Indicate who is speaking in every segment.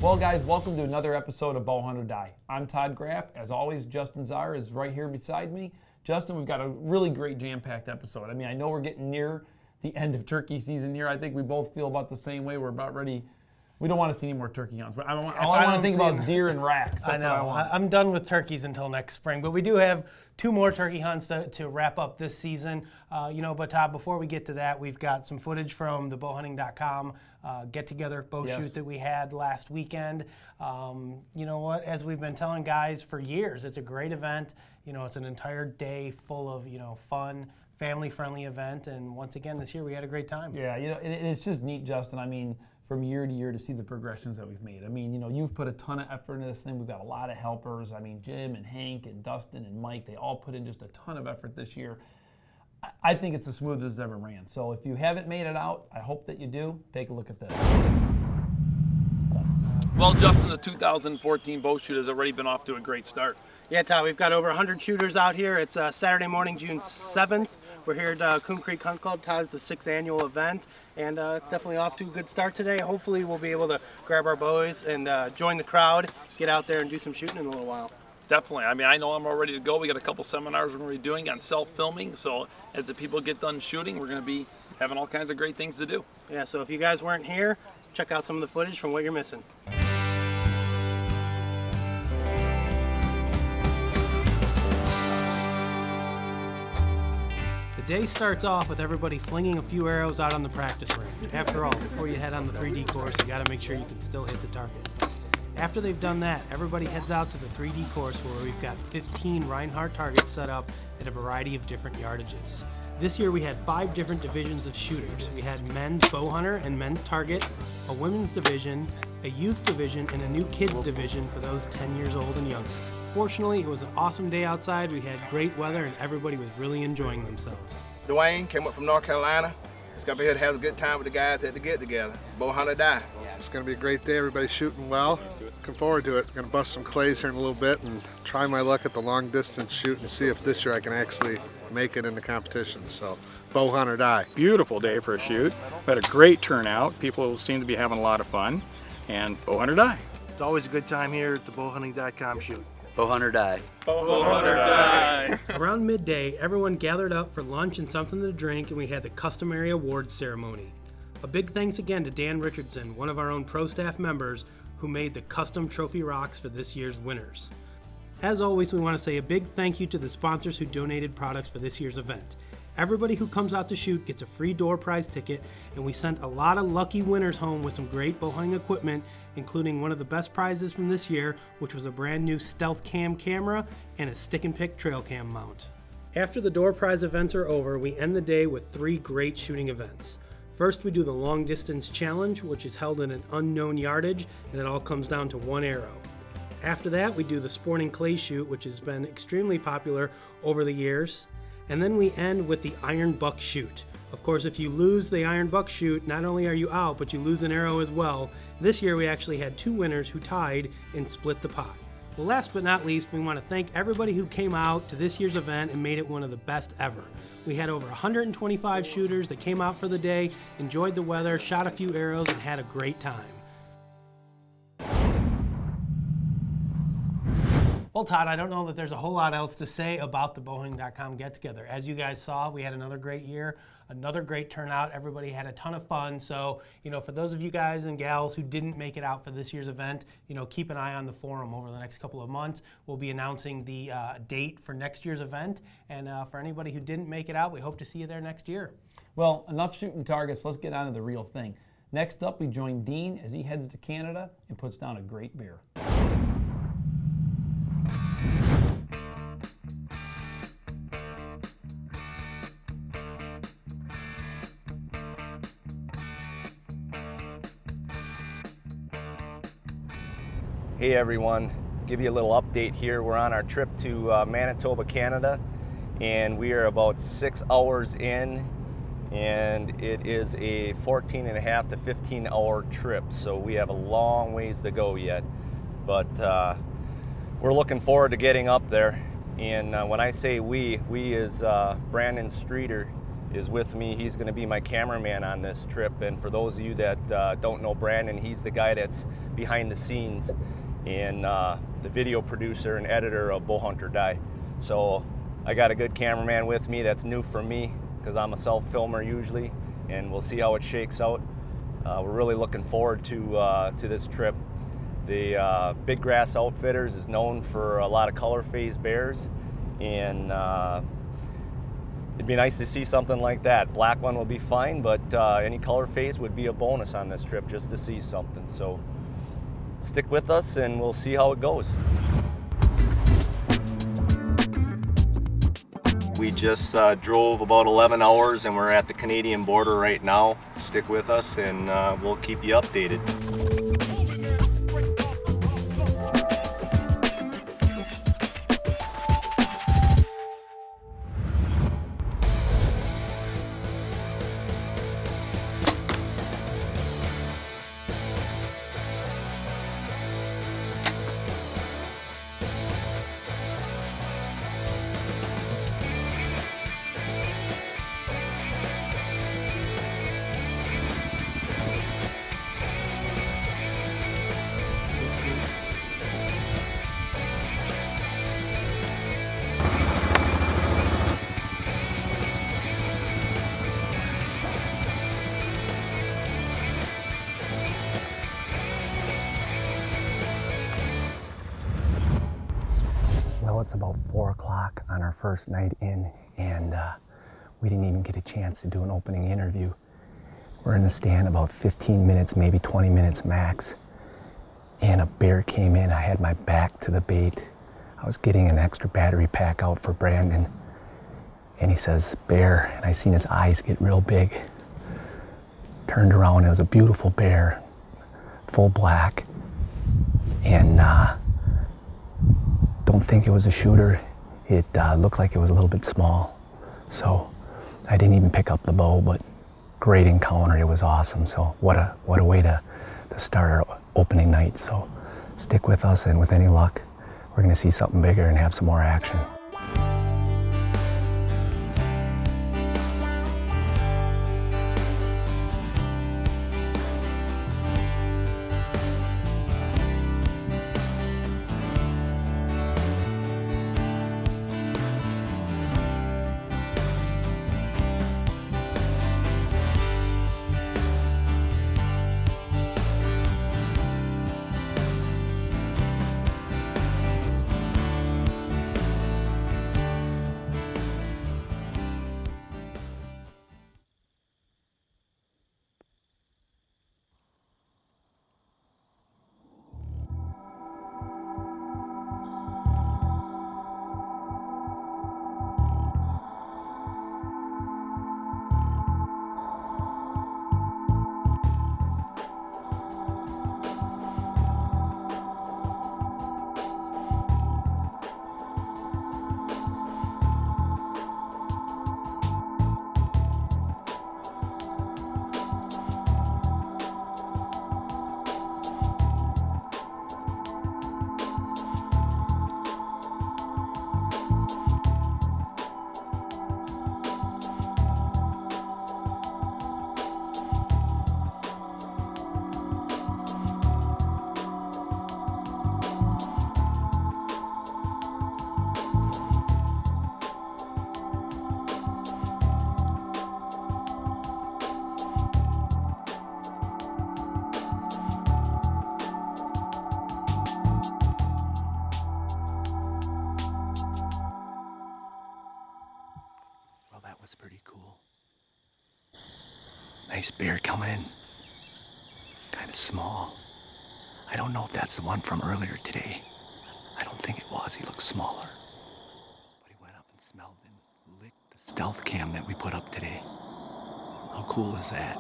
Speaker 1: Well, guys, welcome to another episode of Bowhunt or Die. I'm Todd Graff. As always, Justin Czar is right here beside me. Justin, we've got a really great jam-packed episode. I mean, I know we're getting near the end of turkey season here. I think we both feel about the same way. We're about ready. We don't want to see any more turkey hunts. But all I want to think about is deer and racks. That's what I want.
Speaker 2: I'm done with turkeys until next spring. But we do have 2 more turkey hunts to wrap up this season. But Todd, before we get to that, we've got some footage from the bowhunting.com get-together bow shoot that we had last weekend. You know what? As we've been telling guys for years, it's a great event. You know, it's an entire day full of, fun, family-friendly event. And once again, this year we had a great time.
Speaker 1: Yeah, and it's just neat, Justin. I mean, from year to year to see the progressions that we've made. I mean, you've put a ton of effort into this thing. We've got a lot of helpers. I mean, Jim and Hank and Dustin and Mike, they all put in just a ton of effort this year. I think it's the smoothest it's ever ran. So if you haven't made it out, I hope that you do. Take a look at this.
Speaker 3: Well, Justin, the 2014 bow shoot has already been off to a great start.
Speaker 2: Yeah, Todd, we've got over 100 shooters out here. It's Saturday morning, June 7th. We're here at Coon Creek Hunt Club. Todd's the 6th annual event, and it's definitely off to a good start today. Hopefully we'll be able to grab our bows and join the crowd, get out there and do some shooting in a little while.
Speaker 3: Definitely. I mean, I know I'm all ready to go. We got a couple seminars we're going to be doing on self-filming, so as the people get done shooting, we're going to be having all kinds of great things to do.
Speaker 2: Yeah, so if you guys weren't here, check out some of the footage from what you're missing. The day starts off with everybody flinging a few arrows out on the practice range. After all, before you head on the 3D course, you got to make sure you can still hit the target. After they've done that, everybody heads out to the 3D course where we've got 15 Reinhardt targets set up at a variety of different yardages. This year we had 5 different divisions of shooters. We had men's bow hunter and men's target, a women's division, a youth division, and a new kids division for those 10 years old and younger. Fortunately, it was an awesome day outside. We had great weather and everybody was really enjoying themselves.
Speaker 4: Dwayne came up from North Carolina. He's gonna be here to have a good time with the guys at the get together. Bowhunt or Die.
Speaker 5: It's going to be a great day. Everybody's shooting well. Looking forward to it. Going to bust some clays here in a little bit and try my luck at the long distance shoot and see if this year I can actually make it in the competition. So, Bowhunt or Die.
Speaker 6: Beautiful day for a shoot. We had a great turnout. People seem to be having a lot of fun. And Bowhunt or Die.
Speaker 7: It's always a good time here at the bowhunting.com shoot.
Speaker 8: Bowhunt or Die.
Speaker 3: Bowhunt or Die.
Speaker 2: Around midday, everyone gathered up for lunch and something to drink, and we had the customary awards ceremony. A big thanks again to Dan Richardson, one of our own Prostaff members, who made the custom trophy rocks for this year's winners. As always, we want to say a big thank you to the sponsors who donated products for this year's event. Everybody who comes out to shoot gets a free door prize ticket, and we sent a lot of lucky winners home with some great bowhunting equipment, including one of the best prizes from this year, which was a brand new Stealth Cam camera and a stick and pick trail cam mount. After the door prize events are over, we end the day with 3 great shooting events. First, we do the long distance challenge, which is held in an unknown yardage, and it all comes down to 1 arrow. After that, we do the sporting clay shoot, which has been extremely popular over the years. And then we end with the iron buck shoot. Of course, if you lose the iron buck shoot, not only are you out, but you lose an arrow as well. This year we actually had 2 winners who tied and split the pot. Well, last but not least, we want to thank everybody who came out to this year's event and made it one of the best ever. We had over 125 shooters that came out for the day, enjoyed the weather, shot a few arrows, and had a great time. Well, Todd, I don't know that there's a whole lot else to say about the bowhunting.com get-together. As you guys saw, we had another great year, another great turnout. Everybody had a ton of fun. So, for those of you guys and gals who didn't make it out for this year's event, keep an eye on the forum over the next couple of months. We'll be announcing the date for next year's event. And for anybody who didn't make it out, we hope to see you there next year.
Speaker 1: Well, enough shooting targets. Let's get on to the real thing. Next up, we join Dean as he heads to Canada and puts down a great beer.
Speaker 8: Hey everyone, give you a little update here. We're on our trip to Manitoba, Canada, and we are about 6 hours in, and it is a 14.5 to 15-hour trip, so we have a long ways to go yet, but we're looking forward to getting up there. And when I say we is Brandon Streeter is with me. He's going to be my cameraman on this trip. And for those of you that don't know Brandon, he's the guy that's behind the scenes and the video producer and editor of Bowhunt or Die. So I got a good cameraman with me. That's new for me because I'm a self-filmer usually, and we'll see how it shakes out. We're really looking forward to this trip. The Big Grass Outfitters is known for a lot of color phase bears, and it'd be nice to see something like that. Black one will be fine, but any color phase would be a bonus on this trip just to see something. So stick with us and we'll see how it goes. We just drove about 11 hours and we're at the Canadian border right now. Stick with us and we'll keep you updated.
Speaker 9: Well, it's about 4 o'clock on our first night in, and we didn't even get a chance to do an opening interview. We're in the stand about 15 minutes, maybe 20 minutes max, and a bear came in. I had my back to the bait. I was getting an extra battery pack out for Brandon, and he says, "Bear," and I seen his eyes get real big. Turned around, it was a beautiful bear, full black, and don't think it was a shooter. It looked like it was a little bit small. So I didn't even pick up the bow, but great encounter. It was awesome. So what a way to start our opening night. So stick with us, and with any luck, we're gonna see something bigger and have some more action. Was pretty cool. Nice bear coming in. Kind of small. I don't know if that's the one from earlier today. I don't think it was. He looked smaller. But he went up and smelled and licked the stealth cam that we put up today. How cool is that?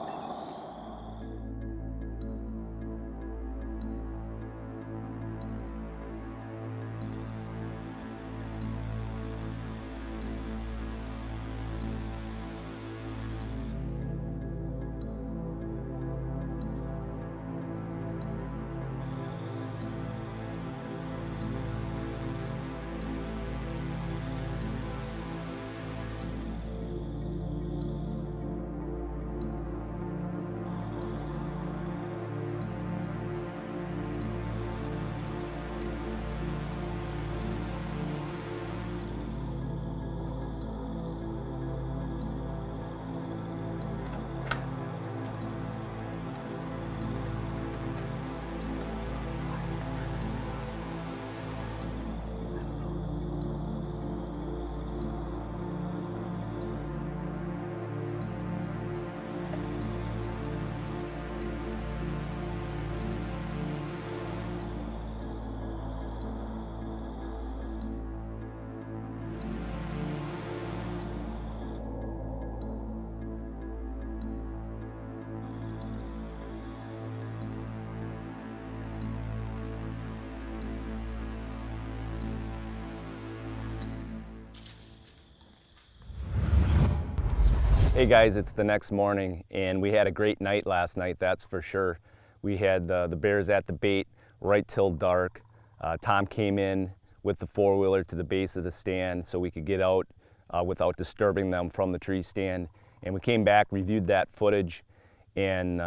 Speaker 8: Hey guys, it's the next morning, and we had a great night last night, that's for sure. We had the bears at the bait right till dark. Tom came in with the four-wheeler to the base of the stand so we could get out without disturbing them from the tree stand. And we came back, reviewed that footage, and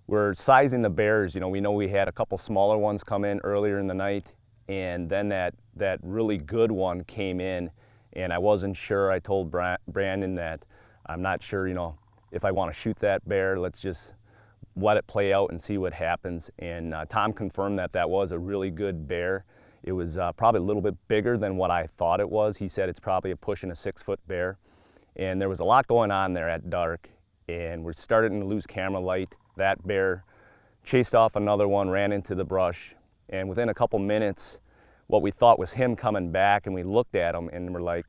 Speaker 8: we're sizing the bears. You know, we had a couple smaller ones come in earlier in the night, and then that really good one came in, and I wasn't sure. I told Brandon that I'm not sure, you know, if I want to shoot that bear. Let's just let it play out and see what happens. And Tom confirmed that was a really good bear. It was probably a little bit bigger than what I thought it was. He said it's probably pushing a 6-foot bear. And there was a lot going on there at dark, and we're starting to lose camera light. That bear chased off another one, ran into the brush, and within a couple minutes, what we thought was him coming back, and we looked at him and we're like,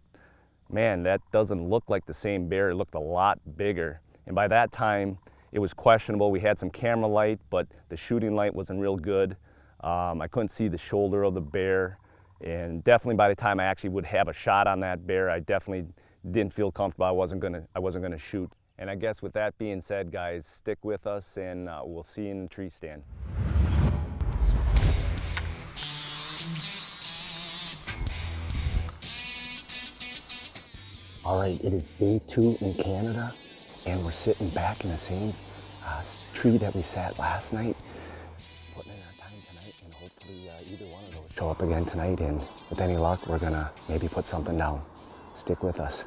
Speaker 8: man, that doesn't look like the same bear. It looked a lot bigger. And by that time, it was questionable. We had some camera light, but the shooting light wasn't real good. I couldn't see the shoulder of the bear. And definitely by the time I actually would have a shot on that bear, I definitely didn't feel comfortable. I wasn't gonna shoot. And I guess with that being said, guys, stick with us, and we'll see you in the tree stand.
Speaker 9: All right, it is day 2 in Canada, and we're sitting back in the same tree that we sat last night, putting in our time tonight, and hopefully either one of those show up again tonight, and with any luck, we're gonna maybe put something down. Stick with us.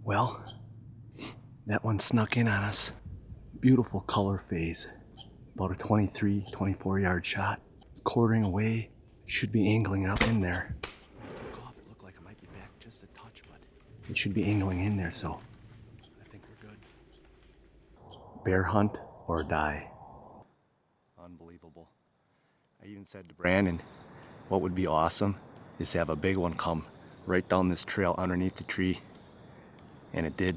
Speaker 9: Well, that one snuck in on us. Beautiful color phase. About a 23, 24 yard shot. It's quartering away. Should be angling up in there. It looked like it might be back just a touch, but it should be angling in there, so I think we're good. Bear hunt or die. Unbelievable. I even said to Brandon, what would be awesome is to have a big one come right down this trail underneath the tree. And it did.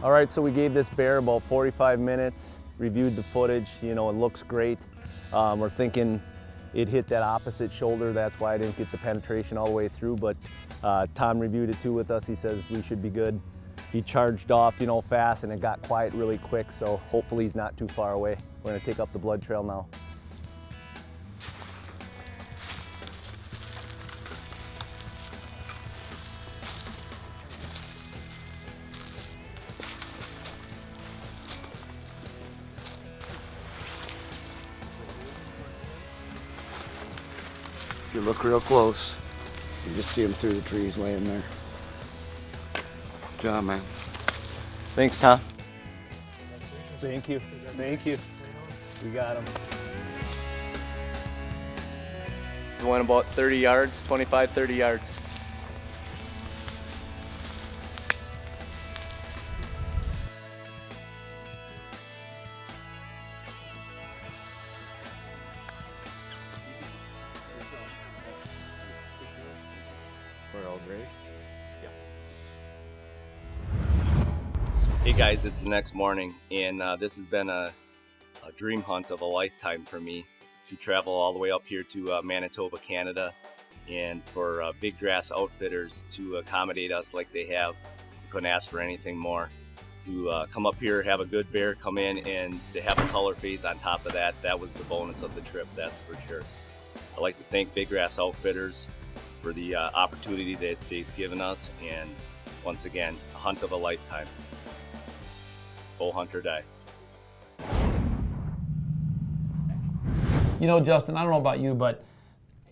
Speaker 8: All right, so we gave this bear about 45 minutes, reviewed the footage. You know, it looks great. We're thinking it hit that opposite shoulder. That's why I didn't get the penetration all the way through, but Tom reviewed it too with us. He says we should be good. He charged off, you know, fast, and it got quiet really quick, so hopefully he's not too far away. We're gonna take up the blood trail now.
Speaker 10: If you look real close, you just see him through the trees laying there. Good job, man.
Speaker 8: Thanks, Tom. Thank you. Thank you. We got him. He went about 30 yards, 25, 30 yards. We're all great? Yeah. Hey guys, it's the next morning, and this has been a dream hunt of a lifetime for me to travel all the way up here to Manitoba, Canada, and for Big Grass Outfitters to accommodate us like they have. Couldn't ask for anything more. To come up here, have a good bear come in, and to have a color phase on top of that, that was the bonus of the trip, that's for sure. I'd like to thank Big Grass Outfitters for the opportunity that they've given us, and once again, a hunt of a lifetime. Bow hunt or die.
Speaker 1: You know, Justin, I don't know about you, but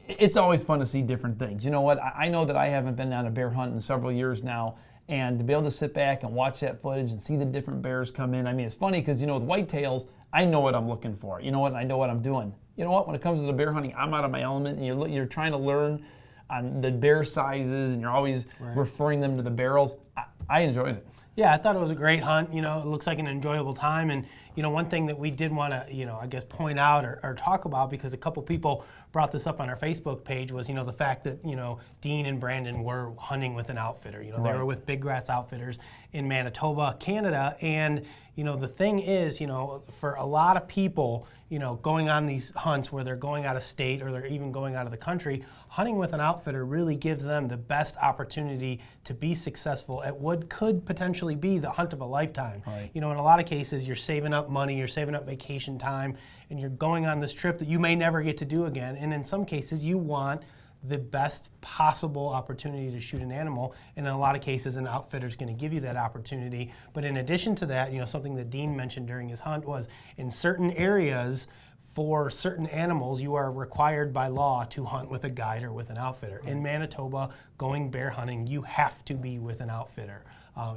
Speaker 1: it's always fun to see different things. You know what? I know that I haven't been on a bear hunt in several years now, and to be able to sit back and watch that footage and see the different bears come in, I mean, it's funny because, you know, with whitetails, I know what I'm looking for. You know what? I know what I'm doing. You know what? When it comes to the bear hunting, I'm out of my element, and you're trying to learn on the bear sizes, and you're always referring them to the barrels. I enjoyed it.
Speaker 2: Yeah, I thought it was a great hunt. You know, it looks like an enjoyable time. And, you know, one thing that we did want to, you know, I guess point out or talk about, because a couple people brought this up on our Facebook page, was, you know, the fact that, you know, Dean and Brandon were hunting with an outfitter. You know, they were with Big Grass Outfitters in Manitoba, Canada. And, you know, the thing is, you know, for a lot of people, you know, going on these hunts where they're going out of state or they're even going out of the country, hunting with an outfitter really gives them the best opportunity to be successful at what could potentially be the hunt of a lifetime. Right. You know, in a lot of cases, you're saving up money, you're saving up vacation time, and you're going on this trip that you may never get to do again. And in some cases, you want the best possible opportunity to shoot an animal, and in a lot of cases an outfitter is going to give you that opportunity. But in addition to that, you know, something that Dean mentioned during his hunt was in certain areas for certain animals you are required by law to hunt with a guide or with an outfitter. In Manitoba, going bear hunting, you have to be with an outfitter.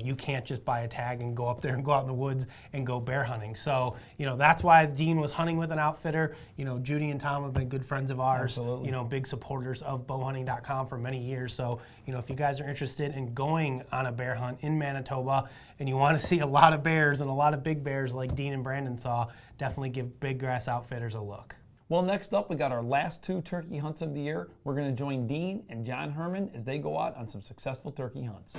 Speaker 2: You can't just buy a tag and go up there and go out in the woods and go bear hunting. So, you know, that's why Dean was hunting with an outfitter. You know, Judy and Tom have been good friends of ours. Absolutely. You know, big supporters of bowhunting.com for many years. So, you know, if you guys are interested in going on a bear hunt in Manitoba and you want to see a lot of bears and a lot of big bears like Dean and Brandon saw, definitely give Big Grass Outfitters a look.
Speaker 1: Well, next up, we got our last 2 turkey hunts of the year. We're going to join Dean and John Herman as they go out on some successful turkey hunts.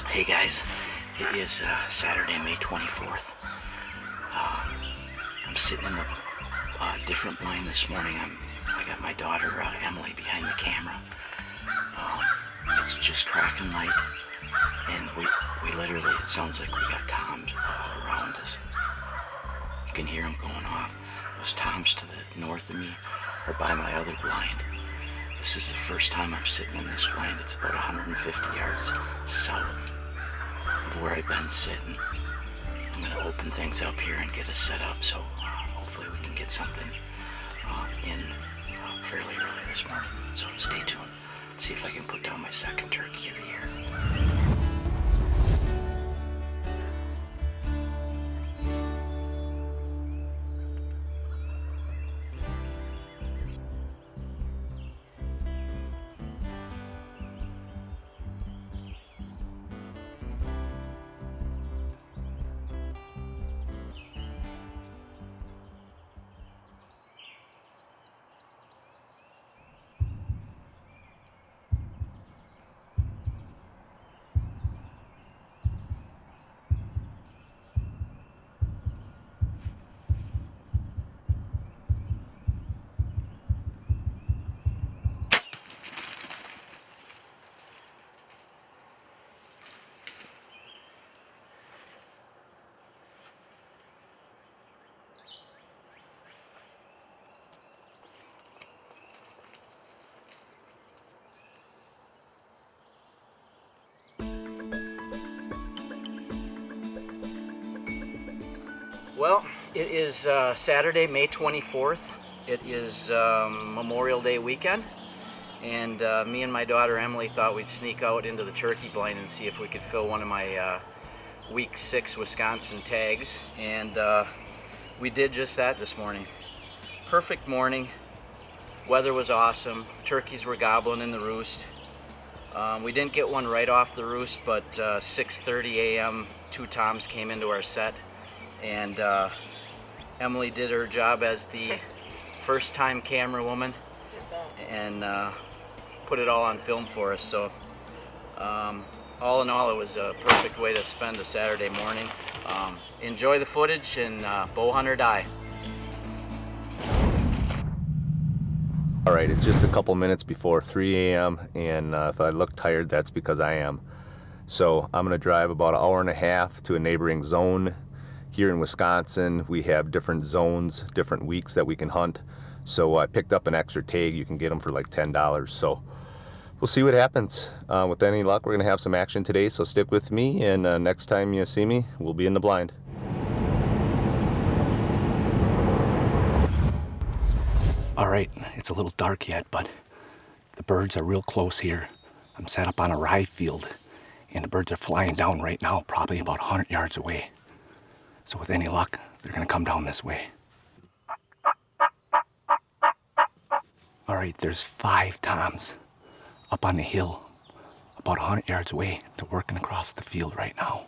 Speaker 11: Hey guys, it is Saturday, May 24th. I'm sitting in the different blind this morning. I got my daughter Emily behind the camera. It's just cracking light, and we literally, it sounds like we got toms all around us. You can hear them going off. Those toms to the north of me are by my other blind. This is the first time I'm sitting in this blind. It's about 150 yards south of where I've been sitting. I'm going to open things up here and get us set up, so hopefully we can get something in fairly early this morning. So stay tuned. Let's see if I can put down my second turkey of the year. Well, it is Saturday, May 24th. It is Memorial Day weekend, and me and my daughter Emily thought we'd sneak out into the turkey blind and see if we could fill one of my week 6 Wisconsin tags, and we did just that this morning. Perfect morning, weather was awesome, turkeys were gobbling in the roost. We didn't get one right off the roost, but 6:30 a.m. 2 toms came into our set. And Emily did her job as the first-time camera woman and put it all on film for us. So all in all, it was a perfect way to spend a Saturday morning. Enjoy the footage and bow hunt or die.
Speaker 8: All right, it's just a couple minutes before 3 a.m. and if I look tired, that's because I am. So I'm gonna drive about 1.5 hours to a neighboring zone. Here in Wisconsin, we have different zones, different weeks that we can hunt. So I picked up an extra tag. You can get them for like $10. So we'll see what happens. With any luck, we're gonna have some action today, so stick with me, and next time you see me, we'll be in the blind.
Speaker 9: All right, it's a little dark yet, but the birds are real close here. I'm set up on a rye field, and the birds are flying down right now, probably about 100 yards away. So with any luck, they're gonna come down this way. All right, there's 5 toms up on the hill, about 100 yards away. They're working across the field right now.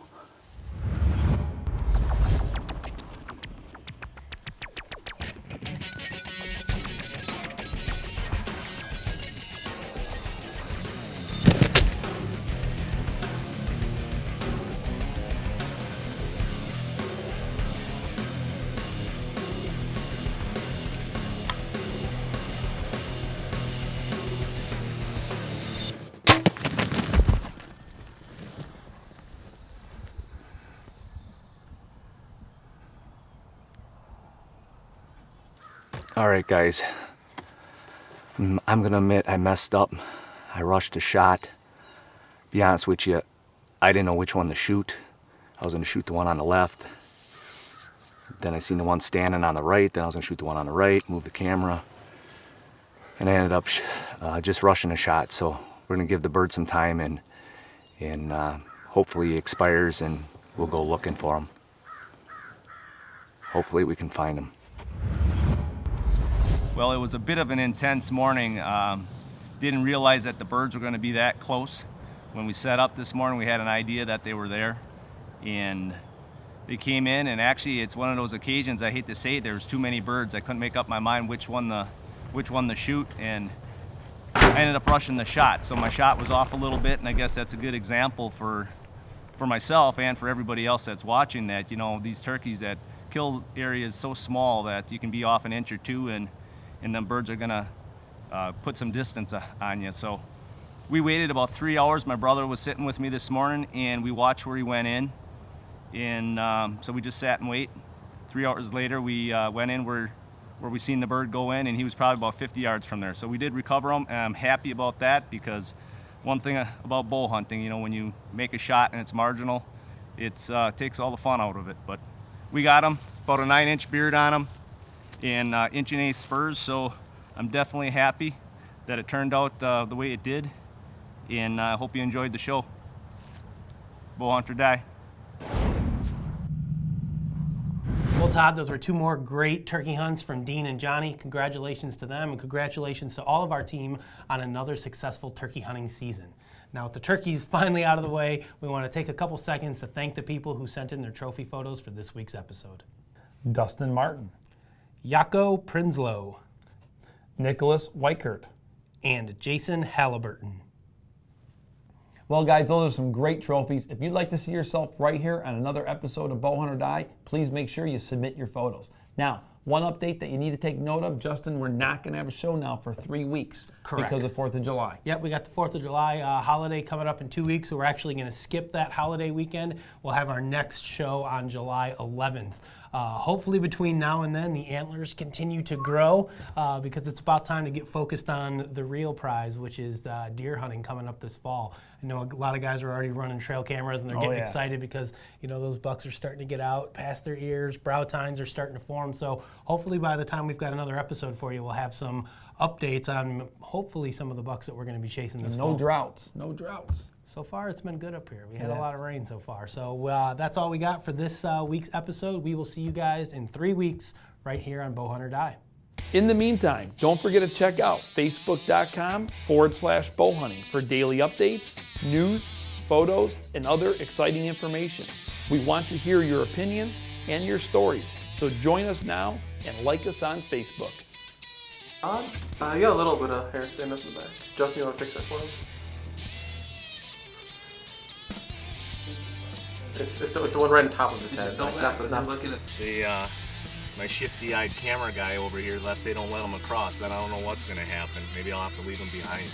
Speaker 9: All right, guys, I'm gonna admit I messed up. I rushed a shot. Be honest with you, I didn't know which one to shoot. I was gonna shoot the one on the left. Then I seen the one standing on the right. Then I was gonna shoot the one on the right, move the camera. And I ended up just rushing a shot. So we're gonna give the bird some time, and hopefully he expires and we'll go looking for him. Hopefully we can find him.
Speaker 8: Well, it was a bit of an intense morning. Didn't realize that the birds were going to be that close. When we set up this morning, we had an idea that they were there, and they came in, and actually it's one of those occasions, I hate to say it, there was too many birds. I couldn't make up my mind which one to shoot, and I ended up rushing the shot. So my shot was off a little bit, and I guess that's a good example for myself and for everybody else that's watching, that, you know, these turkeys that kill areas so small that you can be off an inch or two, and then birds are gonna put some distance on you. So we waited about 3 hours. My brother was sitting with me this morning, and we watched where he went in. And so we just sat and wait. 3 hours later, we went in where we seen the bird go in, and he was probably about 50 yards from there. So we did recover him, and I'm happy about that, because one thing about bow hunting, you know, when you make a shot and it's marginal, it takes all the fun out of it. But we got him, about a 9-inch beard on him, and 1.8" spurs, so I'm definitely happy that it turned out the way it did, and I hope you enjoyed the show. Bow hunt or die.
Speaker 2: Well, Todd, those were 2 more great turkey hunts from Dean and Johnny. Congratulations to them, and congratulations to all of our team on another successful turkey hunting season. Now, with the turkeys finally out of the way, we want to take a couple seconds to thank the people who sent in their trophy photos for this week's episode.
Speaker 1: Dustin Martin,
Speaker 2: Jaco Prinslow,
Speaker 1: Nicholas Weichert,
Speaker 2: and Jason Halliburton.
Speaker 1: Well, guys, those are some great trophies. If you'd like to see yourself right here on another episode of Bow Hunt or Die, please make sure you submit your photos. Now, one update that you need to take note of, Justin, we're not going to have a show now for 3 weeks.
Speaker 2: Correct.
Speaker 1: Because of 4th of July.
Speaker 2: Yep, we got the 4th of July holiday coming up in 2 weeks, so we're actually going to skip that holiday weekend. We'll have our next show on July 11th. Hopefully between now and then, the antlers continue to grow because it's about time to get focused on the real prize, which is deer hunting coming up this fall. I know a lot of guys are already running trail cameras, and they're getting excited because, you know, those bucks are starting to get out past their ears. Brow tines are starting to form. So hopefully by the time we've got another episode for you, we'll have some updates on hopefully some of the bucks that we're going to be chasing this fall.
Speaker 1: No droughts. No droughts.
Speaker 2: So far, it's been good up here. We had a lot of rain so far. So that's all we got for this week's episode. We will see you guys in 3 weeks right here on Bow Hunt or Die.
Speaker 1: In the meantime, don't forget to check out facebook.com/bowhunting for daily updates, news, photos, and other exciting information. We want to hear your opinions and your stories. So join us now and like us on Facebook.
Speaker 12: You got a little bit of hair standing up in the back. Justin, you want to fix that for him? It's the one right on top of his head.
Speaker 13: Did you film that? I'm looking at my shifty-eyed camera guy over here, unless they don't let them across, then I don't know what's going to happen. Maybe I'll have to leave them behind.